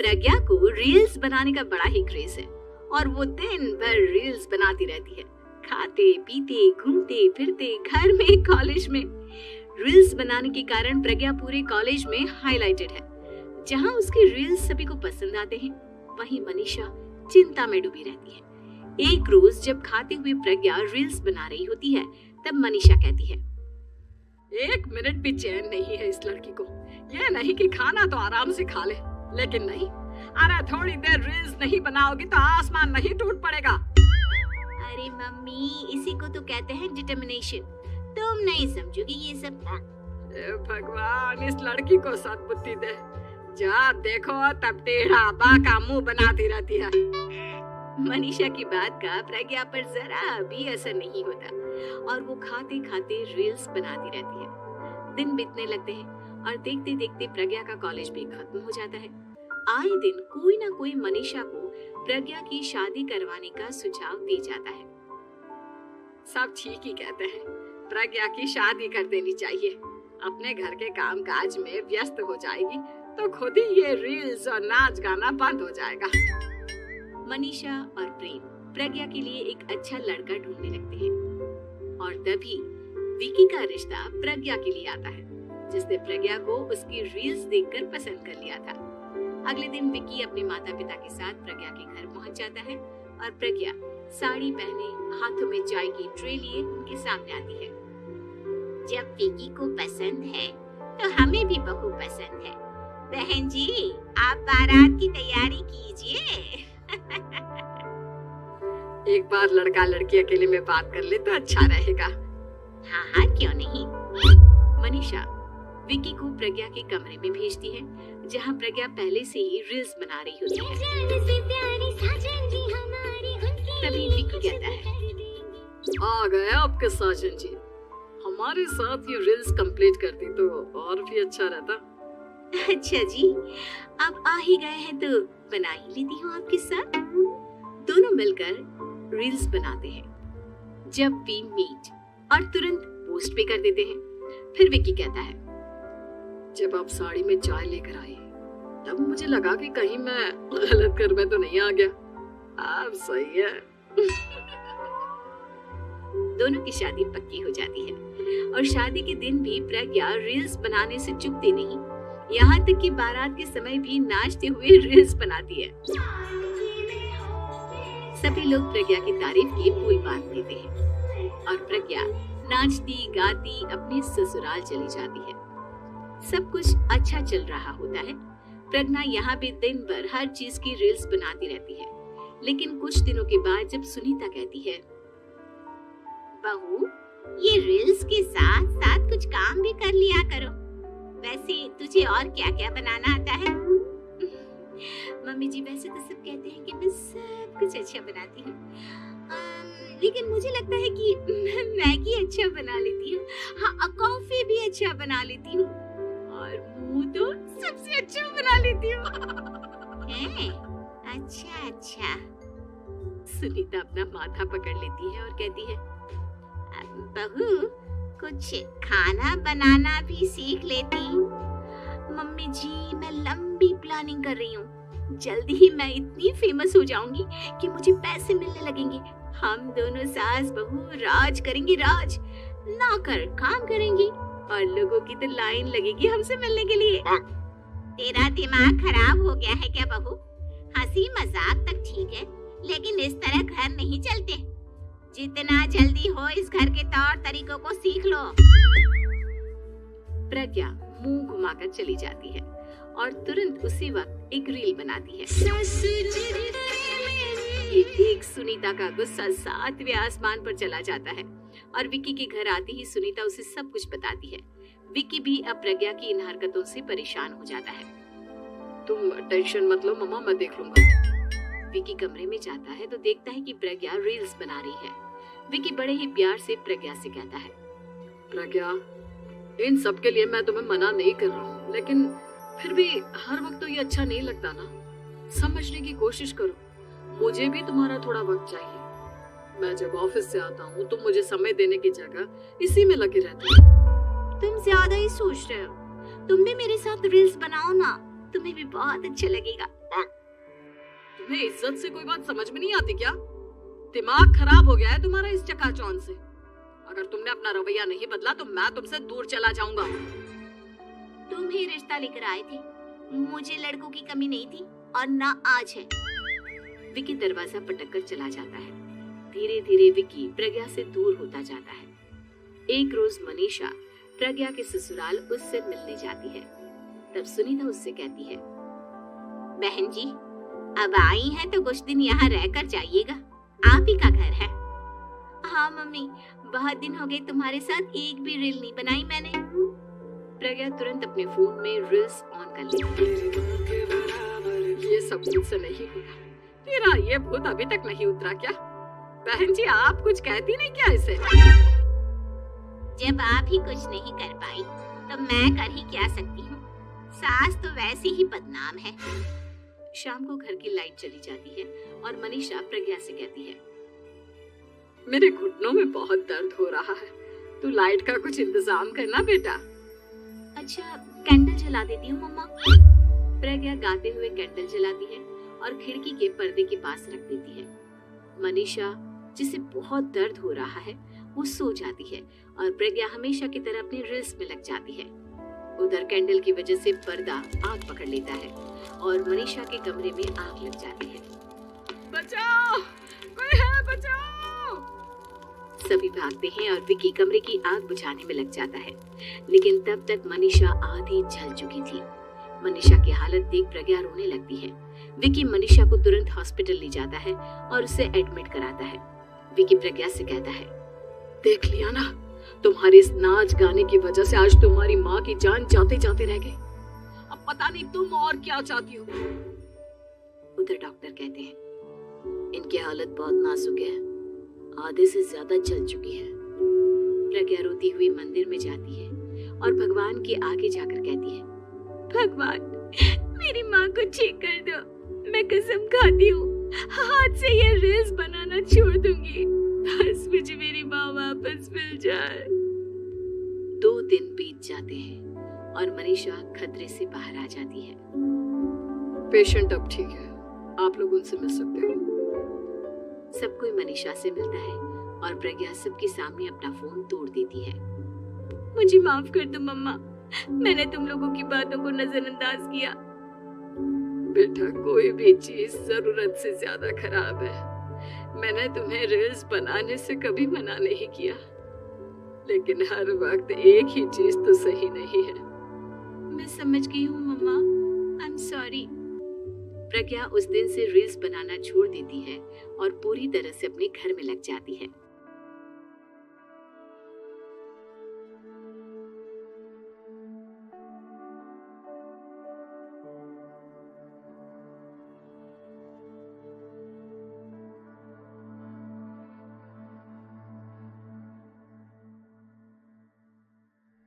प्रज्ञा को रील्स बनाने का बड़ा ही क्रेज है और वो दिन भर रील्स बनाती रहती है। खाते पीते घूमते फिरते घर में कॉलेज में रील्स बनाने के कारण प्रज्ञा पूरे कॉलेज में हाईलाइटेड है। जहां उसके रील्स सभी को पसंद आते हैं, वहीं मनीषा चिंता में डूबी रहती है। एक रोज जब खाते हुए प्रज्ञा रील्स बना रही होती है, तब मनीषा कहती है, 1 मिनट भी चैन नहीं है इस लड़की को। ये नहीं कि खाना तो आराम से खा ले, लेकिन नहीं, अरे थोड़ी देर रील्स नहीं बनाओगी तो आसमान नहीं टूट पड़ेगा। अरे मम्मी, इसी को तो कहते हैं डिटर्मिनेशन। तुम नहीं समझोगी ये सब। भगवान, इस लड़की को सद्बुद्धि दे। जब देखो तब टेढ़ा बाका मुंह बनाती रहती है। मनीषा की बात का प्रज्ञा पर जरा भी असर नहीं होता और वो खाते खाते रील्स बनाती रहती है। दिन बीतने लगते हैं और देखते देखते प्रज्ञा का कॉलेज भी खत्म हो जाता है। आए दिन कोई ना कोई मनीषा को प्रज्ञा की शादी करवाने का सुझाव दे जाता है। सब ठीक ही कहते हैं, प्रज्ञा की शादी कर देनी चाहिए। अपने घर के कामकाज में व्यस्त हो जाएगी तो खुद ही ये रील्स और नाच गाना बंद हो जाएगा। मनीषा और प्रेम प्रज्ञा के लिए एक अच्छा लड़का ढूंढने लगते हैं और तभी विकी का रिश्ता प्रज्ञा के लिए आता है, जिसने प्रज्ञा को उसकी रील्स देखकर पसंद कर लिया था। अगले दिन विकी अपने माता पिता के साथ प्रज्ञा के घर पहुंच जाता है और प्रज्ञा साड़ी पहने हाथों में चाय की ट्रे लिए उनके सामने आती है। जब विकी को पसंद है तो हमें भी बहू पसंद है। बहन जी, आप बारात की तैयारी कीजिए। एक बार लड़का लड़की अकेले में बात कर ले तो अच्छा रहेगा। हाँ हाँ, क्यों नहीं। मनीषा विकी को प्रज्ञा के कमरे में भेजती है, जहां प्रज्ञा पहले से ही रील्स बना रही होती है। तभी विकी कहता है, आ गए आपके साजन जी। हमारे साथ ये रील्स कंप्लीट करती तो और भी अच्छा रहता। अच्छा जी, आप आ ही गए हैं तो बना ही लेती हूँ आपके साथ। दोनों मिलकर रील्स बनाते हैं। जब वी मीट और तुरंत पोस्ट भी कर देते हैं। फिर विकी कहता है, जब आप साड़ी में चाय लेकर आई तब मुझे लगा कि कहीं मैं गलत घर में तो नहीं आ गया। आप सही है। दोनों की शादी पक्की हो जाती है और शादी के दिन भी प्रज्ञा रील्स बनाने से चूकती नहीं, यहाँ तक कि बारात के समय भी नाचते हुए रील्स बनाती है। सभी लोग प्रज्ञा की तारीफ की पुल बांध देते हैं और प्रज्ञा नाचती गाती अपने ससुराल चली जाती है। सब कुछ अच्छा चल रहा होता है। प्रज्ञा यहाँ भी दिन भर हर चीज की रील्स बनाती रहती है, लेकिन कुछ दिनों के बाद जब सुनीता कहती है, बहू, ये रील्स के साथ साथ कुछ काम भी कर लिया करो। वैसे तुझे और क्या क्या बनाना आता है? मम्मी जी, वैसे तो सब कहते हैं कि मैं सब कुछ अच्छा बनाती हूँ, लेकिन मुझे लगता है कि मैं मैगी अच्छा बना लेती हूँ। हाँ, कॉफी भी अच्छा बना लेती हूँ और मुंह तो सबसे अच्छा बना लेती हूँ। अच्छा अच्छा। सुनीता अपना माथा पकड़ लेती है और कहती है, बहू, कुछ खाना बनाना भी सीख लेती। मम्मी जी, मैं लंबी प्लानिंग कर रही हूँ। जल्दी ही मैं इतनी फेमस हो जाऊंगी कि मुझे पैसे मिलने लगेंगे। हम दोनों सास बहू राज करेंगे, राज। नौकर काम करेंगी और लोगों की तो लाइन लगेगी हमसे मिलने के लिए। तेरा दिमाग खराब हो गया है क्या बहू? हंसी मजाक तक ठीक है, लेकिन इस तरह घर नहीं चलते। जितना जल्दी हो इस घर के तौर तरीकों को सीख लो। प्रज्ञा मुंह घुमाकर चली जाती है और तुरंत उसी वक्त एक रील बनाती है। ये देख सुनीता का गुस्सा 7वें आसमान पर चला जाता है और विकी के घर आते ही सुनीता उसे सब कुछ बताती है। विकी भी अब प्रज्ञा की इन हरकतों से परेशान हो जाता है। तुम टेंशन मत लो मम्मा, मैं देख लूंगा। विकी कमरे में जाता है तो देखता है कि प्रज्ञा रील्स बना रही है। विकी बड़े ही प्यार से प्रज्ञा से कहता है, प्रज्ञा, इन सब के लिए मैं तुम्हें मना नहीं कर रहा हूँ, लेकिन फिर भी हर वक्त तो ये अच्छा नहीं लगता ना। समझने की कोशिश करो, मुझे भी तुम्हारा थोड़ा वक्त चाहिए। मैं जब ऑफिस से आता हूँ तुम मुझे समय देने की जगह इसी में लगे रहते हो। तुम ज्यादा ही सोच रहे हो। तुम भी मेरे साथ रील्स बनाओ ना, तुम्हें भी बहुत अच्छा लगेगा। तुम्हें इज्जत से कोई बात समझ में नहीं आती क्या? दिमाग खराब हो गया है तुम्हारा इस चकाचौंध से। अगर तुमने अपना रवैया नहीं बदला तो मैं तुमसे दूर चला जाऊंगा। तुम ही रिश्ता लेकर आए थे, मुझे लड़कों की कमी नहीं थी और ना आज है। विकी दरवाजा पटक कर चला जाता है। धीरे धीरे विकी प्रज्ञा से दूर होता जाता है। एक रोज मनीषा प्रज्ञा के ससुराल उससे मिलने जाती है। तब सुनीता उससे कहती है, बहन जी, अब आई हैं तो कुछ दिन यहाँ रहकर जाइएगा, आप ही का घर है। हाँ मम्मी, बहुत दिन हो गए तुम्हारे साथ एक भी रील नहीं बनाई मैंने। प्रज्ञा तुरंत अपने फोन में रील्स ऑन कर लेती है। ये सब मुझसे नहीं होगा। तेरा ये भूत अभी तक नहीं उतरा क्या? बहन जी, आप कुछ कहती नहीं क्या इसे? जब आप ही कुछ नहीं कर पाई तो मैं कर ही क्या सकती हूँ। सास तो वैसे ही बदनाम है। शाम को घर की लाइट चली जाती है और मनीषा प्रज्ञा से कहती है, मेरे घुटनों में बहुत दर्द हो रहा है, तू लाइट का कुछ इंतजाम करना बेटा। अच्छा, कैंडल जला देती हूँ मम्मा। प्रज्ञा गाते हुए कैंडल जलाती है और खिड़की के पर्दे के पास रख देती है। मनीषा, जिसे बहुत दर्द हो रहा है, वो सो जाती है और प्रज्ञा हमेशा की तरह अपने रील्स में लग जाती है। उधर कैंडल की वजह से पर्दा आग पकड़ लेता है और मनीषा के कमरे में आग लग जाती है। बचाओ, कोई है, बचाओ! सभी भागते हैं और विकी कमरे की आग बुझाने में लग जाता है, लेकिन तब तक मनीषा आधी जल चुकी थी। मनीषा की हालत देख प्रज्ञा रोने लगती है। विकी मनीषा को तुरंत हॉस्पिटल ले जाता है और उसे एडमिट कराता है। विकी प्रज्ञा से कहता है, देख लिया ना, तुम्हारे इस नाच गाने की वजह से आज तुम्हारी माँ की जान जाते जाते रह गई। अब पता नहीं तुम और क्या चाहती हो। उधर डॉक्टर कहते हैं, इनकी हालत बहुत नाजुक है, आधे से ज्यादा जल चुकी है। प्रज्ञा रोती हुई मंदिर में जाती है और भगवान के आगे जाकर कहती है, भगवान, मेरी माँ को ठीक कर दो। मैं कसम खाती हूँ, हाथ से ये रील्स बनाना छोड़ दूंगी। बस मुझे मेरी माँ वापस मिल जाए। 2 दिन बीत जाते हैं और मनीषा खतरे से बाहर आ जाती है। पेशेंट अब ठीक है, आप लोग उनसे मिल सकते हो। सब कोई मनीषा से मिलता है और प्रज्ञा सबके सामने अपना फोन तोड़ देती है। मुझे माफ कर दो मम्मा, मैंने तुम लोगों की बातों को नजरअंदाज किया। बेटा, कोई भी चीज जरूरत से ज्यादा खराब है। मैंने तुम्हें रील्स बनाने से कभी मना नहीं किया, लेकिन हर वक्त एक ही चीज तो सही नहीं है। मैं समझ गई हूँ मम्मा, आई एम सॉरी। प्रज्ञा उस दिन से रील्स बनाना छोड़ देती है और पूरी तरह से अपने घर में लग जाती है।